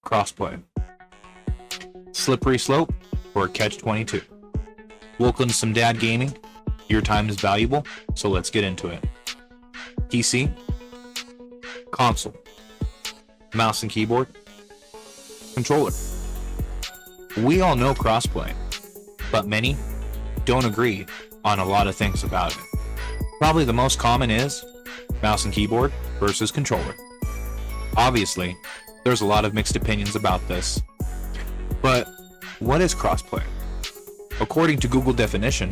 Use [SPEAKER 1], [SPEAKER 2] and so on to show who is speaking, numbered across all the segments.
[SPEAKER 1] Crossplay. Slippery slope or catch-22. Welcome to some dad gaming. Your time is valuable, so let's get into it. PC, console, mouse and keyboard, controller. We all know crossplay, but many don't agree on a lot of things about it. Probably the most common is mouse and keyboard versus controller. Obviously, there's a lot of mixed opinions about this. But what is crossplay? According to Google definition,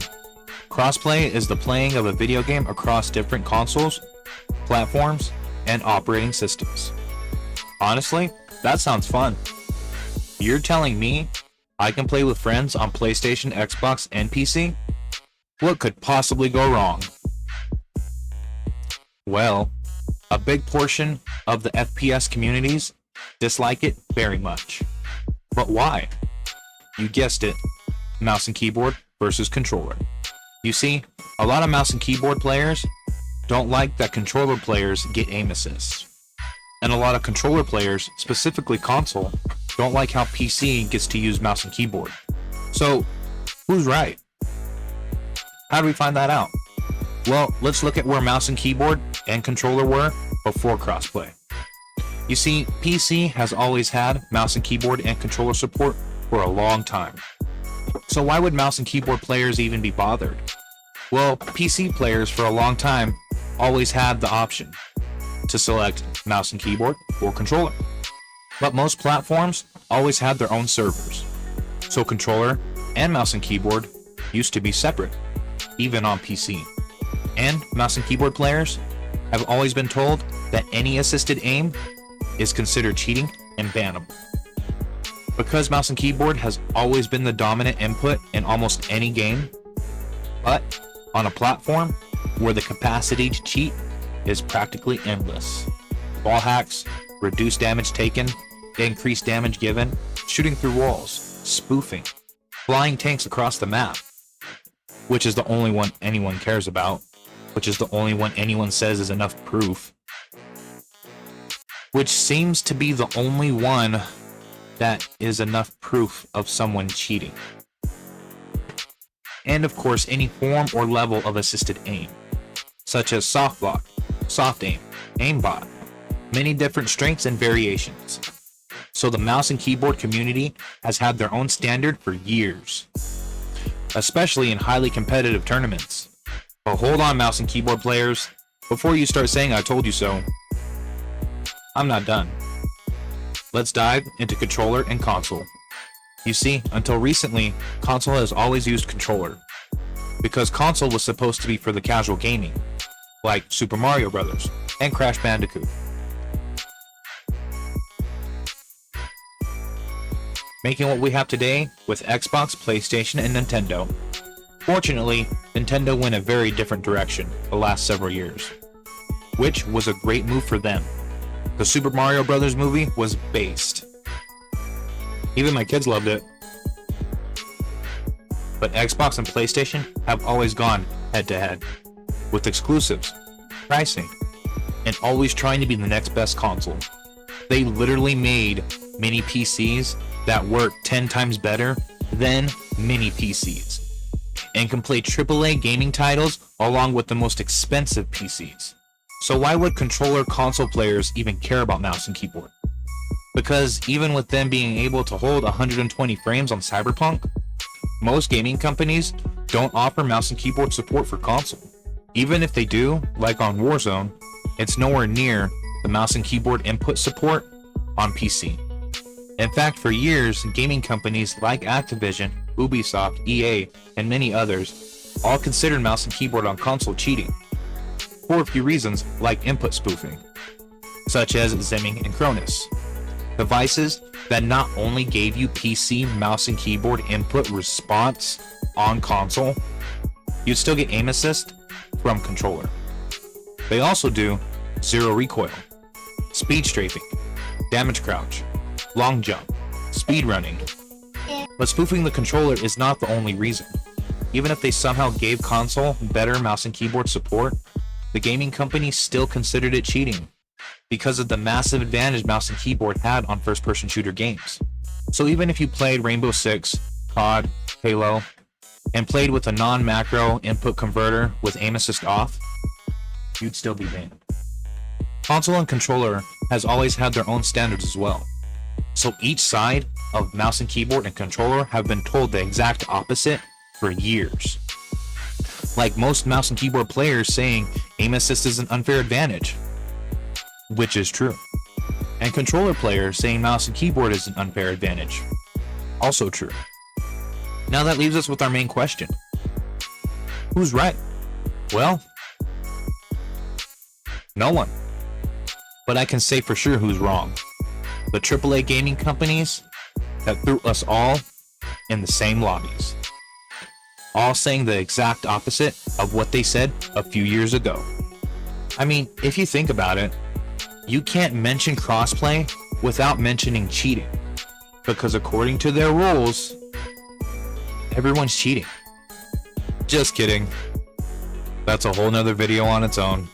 [SPEAKER 1] crossplay is the playing of a video game across different consoles, platforms, and operating systems. Honestly, that sounds fun. You're telling me I can play with friends on PlayStation, Xbox, and PC? What could possibly go wrong? Well, a big portion of the FPS communities dislike it very much. But why? You guessed it, mouse and keyboard versus controller. You see, a lot of mouse and keyboard players don't like that controller players get aim assist. And a lot of controller players, specifically console, don't like how PC gets to use mouse and keyboard. So, who's right? How do we find that out? Well, let's look at where mouse and keyboard and controller were before crossplay. You see, PC has always had mouse and keyboard and controller support for a long time. So why would mouse and keyboard players even be bothered? Well, PC players for a long time always had the option to select mouse and keyboard or controller. But most platforms always had their own servers. So controller and mouse and keyboard used to be separate, even on PC. And mouse and keyboard players have always been told that any assisted aim is considered cheating and bannable. Because mouse and keyboard has always been the dominant input in almost any game, but on a platform where the capacity to cheat is practically endless. Wall hacks, reduced damage taken, increased damage given, shooting through walls, spoofing, flying tanks across the map, which is the only one anyone cares about, which is the only one anyone says is enough proof, which seems to be the only one that is enough proof of someone cheating. And of course, any form or level of assisted aim, such as soft block, soft aim, aimbot, many different strengths and variations. So the mouse and keyboard community has had their own standard for years, especially in highly competitive tournaments. But hold on, mouse and keyboard players, before you start saying I told you so, I'm not done. Let's dive into controller and console. You see, until recently, console has always used controller, because console was supposed to be for the casual gaming, like Super Mario Bros. And Crash Bandicoot. Making what we have today with Xbox, PlayStation, and Nintendo. Fortunately, Nintendo went a very different direction the last several years, which was a great move for them. The Super Mario Bros. Movie was based. Even my kids loved it. But Xbox and PlayStation have always gone head-to-head, with exclusives, pricing, and always trying to be the next best console. They literally made mini PCs that work 10 times better than mini PCs, and can play AAA gaming titles along with the most expensive PCs. So why would controller console players even care about mouse and keyboard? Because even with them being able to hold 120 frames on Cyberpunk, most gaming companies don't offer mouse and keyboard support for console. Even if they do, like on Warzone, it's nowhere near the mouse and keyboard input support on PC. In fact, for years, gaming companies like Activision, Ubisoft, EA, and many others all considered mouse and keyboard on console cheating, for a few reasons like input spoofing, such as Zemming and Cronus. Devices that not only gave you PC mouse and keyboard input response on console, you'd still get aim assist from controller. They also do zero recoil, speed strafing, damage crouch, long jump, speed running. But spoofing the controller is not the only reason. Even if they somehow gave console better mouse and keyboard support, the gaming company still considered it cheating. because of the massive advantage mouse and keyboard had on first-person shooter games. So even if you played Rainbow Six, COD, Halo, and played with a non-macro input converter with aim assist off, you'd still be banned. Console and controller has always had their own standards as well. So each side of mouse and keyboard and controller have been told the exact opposite for years. Like most mouse and keyboard players saying aim assist is an unfair advantage, which is true. And controller players saying mouse and keyboard is an unfair advantage, also true. Now that leaves us with our main question. Who's right? Well, no one. But I can say for sure who's wrong. The AAA gaming companies that threw us all in the same lobbies. All saying the exact opposite of what they said a few years ago. I mean, if you think about it, you can't mention crossplay without mentioning cheating. Because according to their rules, everyone's cheating. Just kidding. That's a whole nother video on its own.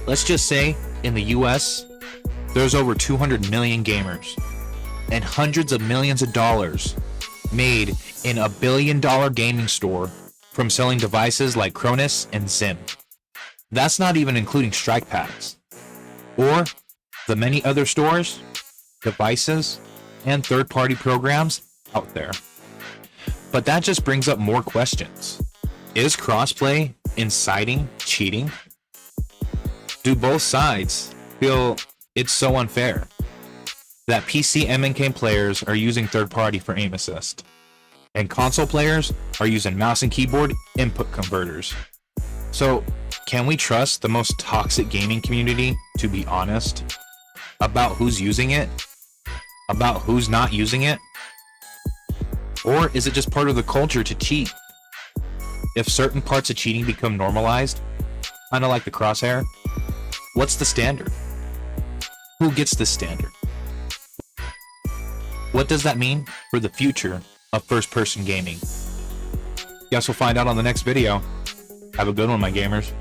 [SPEAKER 1] Let's just say in the US, there's over 200 million gamers and hundreds of millions of dollars made in $1 billion gaming store from selling devices like Cronus and Zim. That's not even including strike packs or the many other stores, devices, and third-party programs out there. But that just brings up more questions. Is crossplay inciting cheating? Do both sides feel it's so unfair that PC MNK players are using third-party for aim assist, and console players are using mouse and keyboard input converters? So, can we trust the most toxic gaming community to be honest about who's using it, about who's not using it? Or is it just part of the culture to cheat? If certain parts of cheating become normalized, kind of like the crosshair, what's the standard? Who gets this standard? What does that mean for the future of first-person gaming? Guess we'll find out on the next video. Have a good one, my gamers.